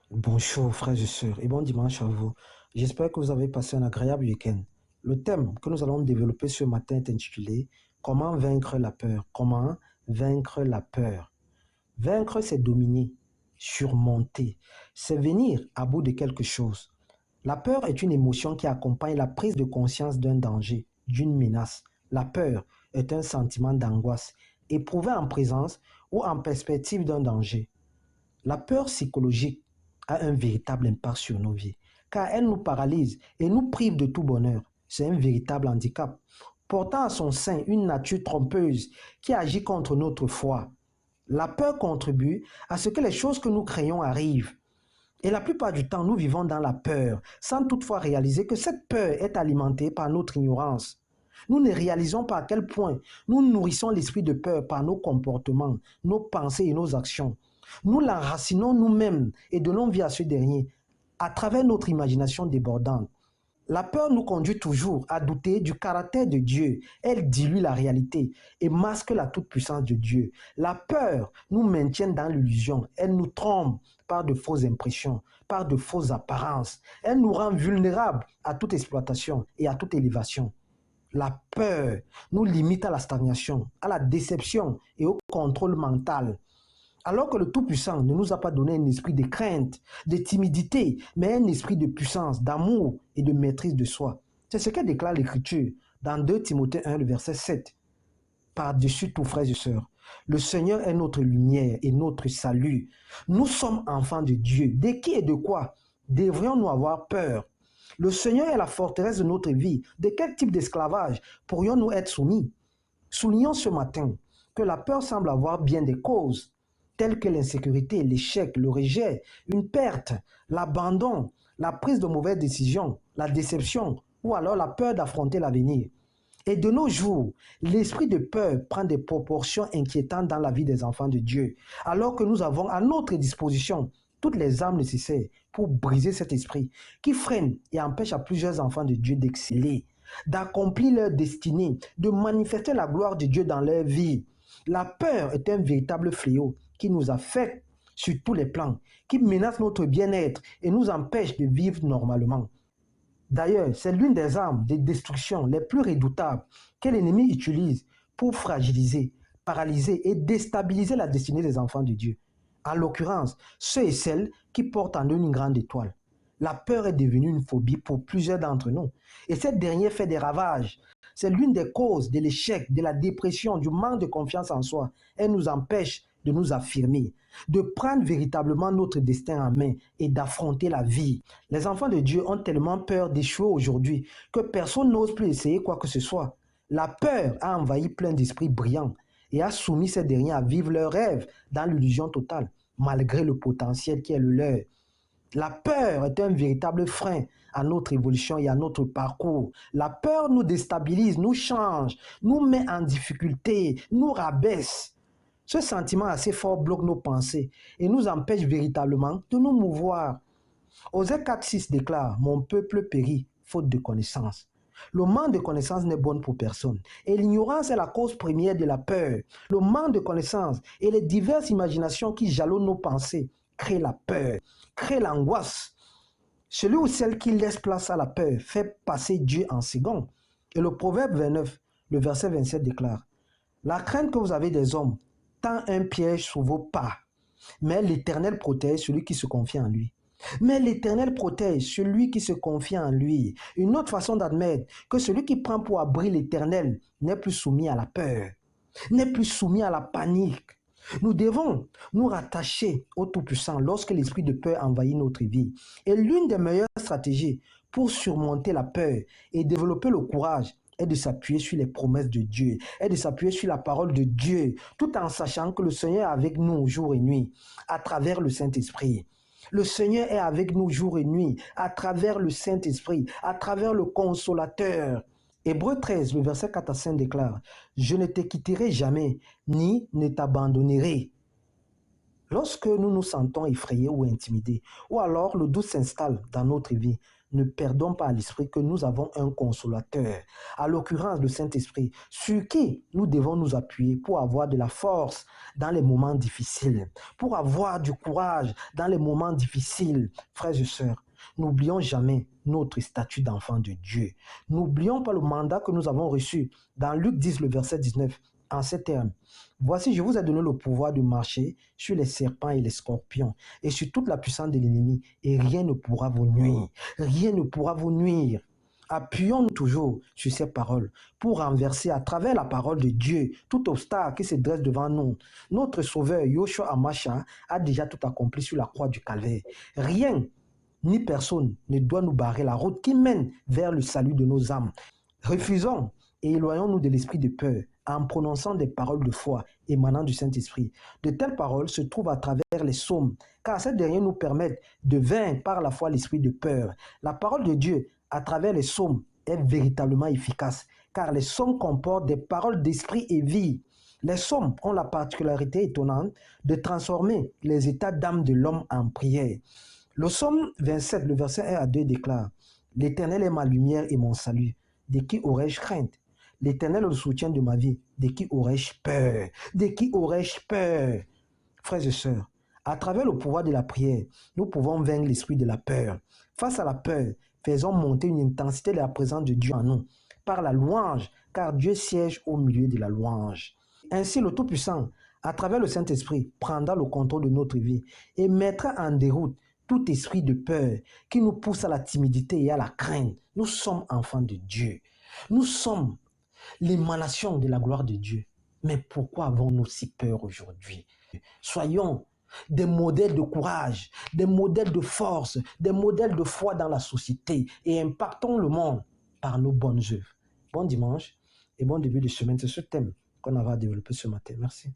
Bonjour frères et sœurs et bon dimanche à vous. J'espère que vous avez passé un agréable week-end. Le thème que nous allons développer ce matin est intitulé Comment vaincre la peur? Comment vaincre la peur? Vaincre, c'est dominer, surmonter, c'est venir à bout de quelque chose. La peur est une émotion qui accompagne la prise de conscience d'un danger, d'une menace. La peur est un sentiment d'angoisse éprouvé en présence ou en perspective d'un danger. La peur psychologique a un véritable impact sur nos vies, car elle nous paralyse et nous prive de tout bonheur. C'est un véritable handicap, portant à son sein une nature trompeuse qui agit contre notre foi. La peur contribue à ce que les choses que nous craignons arrivent. Et la plupart du temps, nous vivons dans la peur, sans toutefois réaliser que cette peur est alimentée par notre ignorance. Nous ne réalisons pas à quel point nous nourrissons l'esprit de peur par nos comportements, nos pensées et nos actions. Nous l'enracinons nous-mêmes et donnons vie à ce dernier à travers notre imagination débordante. La peur nous conduit toujours à douter du caractère de Dieu. Elle dilue la réalité et masque la toute-puissance de Dieu. La peur nous maintient dans l'illusion. Elle nous trompe par de fausses impressions, par de fausses apparences. Elle nous rend vulnérables à toute exploitation et à toute élévation. La peur nous limite à la stagnation, à la déception et au contrôle mental. Alors que le Tout-Puissant ne nous a pas donné un esprit de crainte, de timidité, mais un esprit de puissance, d'amour et de maîtrise de soi. C'est ce que déclare l'Écriture dans 2 Timothée 1, le verset 7. Par-dessus tout, frères et sœurs, le Seigneur est notre lumière et notre salut. Nous sommes enfants de Dieu. De qui et de quoi devrions-nous avoir peur? Le Seigneur est la forteresse de notre vie. De quel type d'esclavage pourrions-nous être soumis? Soulignons ce matin que la peur semble avoir bien des causes, telles que l'insécurité, l'échec, le rejet, une perte, l'abandon, la prise de mauvaises décisions, la déception ou alors la peur d'affronter l'avenir. Et de nos jours, l'esprit de peur prend des proportions inquiétantes dans la vie des enfants de Dieu, alors que nous avons à notre disposition toutes les armes nécessaires pour briser cet esprit qui freine et empêche à plusieurs enfants de Dieu d'exceller, d'accomplir leur destinée, de manifester la gloire de Dieu dans leur vie. La peur est un véritable fléau qui nous affecte sur tous les plans, qui menace notre bien-être et nous empêche de vivre normalement. D'ailleurs, c'est l'une des armes de destruction les plus redoutables que l'ennemi utilise pour fragiliser, paralyser et déstabiliser la destinée des enfants de Dieu. En l'occurrence, ceux et celles qui portent en eux une grande étoile. La peur est devenue une phobie pour plusieurs d'entre nous. Et cette dernière fait des ravages. C'est l'une des causes de l'échec, de la dépression, du manque de confiance en soi. Elle nous empêche de nous affirmer, de prendre véritablement notre destin en main et d'affronter la vie. Les enfants de Dieu ont tellement peur d'échouer aujourd'hui que personne n'ose plus essayer quoi que ce soit. La peur a envahi plein d'esprits brillants et a soumis ces derniers à vivre leurs rêves dans l'illusion totale, malgré le potentiel qui est le leur. La peur est un véritable frein à notre évolution et à notre parcours. La peur nous déstabilise, nous change, nous met en difficulté, nous rabaisse. Ce sentiment assez fort bloque nos pensées et nous empêche véritablement de nous mouvoir. Osée 4,6 déclare « Mon peuple périt, faute de connaissance ». Le manque de connaissance n'est bon pour personne. Et l'ignorance est la cause première de la peur. Le manque de connaissance et les diverses imaginations qui jalonnent nos pensées créent la peur, créent l'angoisse. Celui ou celle qui laisse place à la peur fait passer Dieu en second. Et le proverbe 29, le verset 27 déclare « La crainte que vous avez des hommes tend un piège sous vos pas, mais l'Éternel protège celui qui se confie en lui. » Mais l'Éternel protège celui qui se confie en lui. Une autre façon d'admettre que celui qui prend pour abri l'Éternel n'est plus soumis à la peur, n'est plus soumis à la panique. Nous devons nous rattacher au Tout-Puissant lorsque l'esprit de peur envahit notre vie. Et l'une des meilleures stratégies pour surmonter la peur et développer le courage est de s'appuyer sur les promesses de Dieu, est de s'appuyer sur la parole de Dieu, tout en sachant que le Seigneur est avec nous jour et nuit, à travers le Saint-Esprit. Le Seigneur est avec nous jour et nuit, à travers le Saint-Esprit, à travers le Consolateur. Hébreux 13, le verset 4 à 5 déclare « Je ne te quitterai jamais, ni ne t'abandonnerai. » Lorsque nous nous sentons effrayés ou intimidés, ou alors le doute s'installe dans notre vie, ne perdons pas à l'esprit que nous avons un consolateur, à l'occurrence le Saint-Esprit, sur qui nous devons nous appuyer pour avoir de la force dans les moments difficiles, pour avoir du courage dans les moments difficiles. Frères et sœurs, n'oublions jamais notre statut d'enfant de Dieu. N'oublions pas le mandat que nous avons reçu dans Luc 10, le verset 19, en ces termes. Voici, je vous ai donné le pouvoir de marcher sur les serpents et les scorpions et sur toute la puissance de l'ennemi, et rien ne pourra vous nuire. Rien ne pourra vous nuire. Appuyons-nous toujours sur ces paroles pour renverser à travers la parole de Dieu tout obstacle qui se dresse devant nous. Notre Sauveur, Yoshua Hamashiach, a déjà tout accompli sur la croix du Calvaire. Rien ni personne ne doit nous barrer la route qui mène vers le salut de nos âmes. Refusons et éloignons-nous de l'esprit de peur en prononçant des paroles de foi émanant du Saint-Esprit. De telles paroles se trouvent à travers les psaumes, car ces derniers nous permettent de vaincre par la foi l'esprit de peur. La parole de Dieu, à travers les psaumes, est véritablement efficace, car les psaumes comportent des paroles d'esprit et vie. Les psaumes ont la particularité étonnante de transformer les états d'âme de l'homme en prière. Le psaume 27, le verset 1 à 2 déclare « L'Éternel est ma lumière et mon salut. De qui aurais-je crainte? L'Éternel est le soutien de ma vie. De qui aurais-je peur? De qui aurais-je peur ?» Frères et sœurs, à travers le pouvoir de la prière, nous pouvons vaincre l'esprit de la peur. Face à la peur, faisons monter une intensité de la présence de Dieu en nous par la louange, car Dieu siège au milieu de la louange. Ainsi, le Tout-Puissant, à travers le Saint-Esprit, prendra le contrôle de notre vie et mettra en déroute tout esprit de peur qui nous pousse à la timidité et à la crainte. Nous sommes enfants de Dieu. Nous sommes l'émanation de la gloire de Dieu. Mais pourquoi avons-nous si peur aujourd'hui? Soyons des modèles de courage, des modèles de force, des modèles de foi dans la société et impactons le monde par nos bonnes œuvres. Bon dimanche et bon début de semaine. C'est ce thème qu'on va développer ce matin. Merci.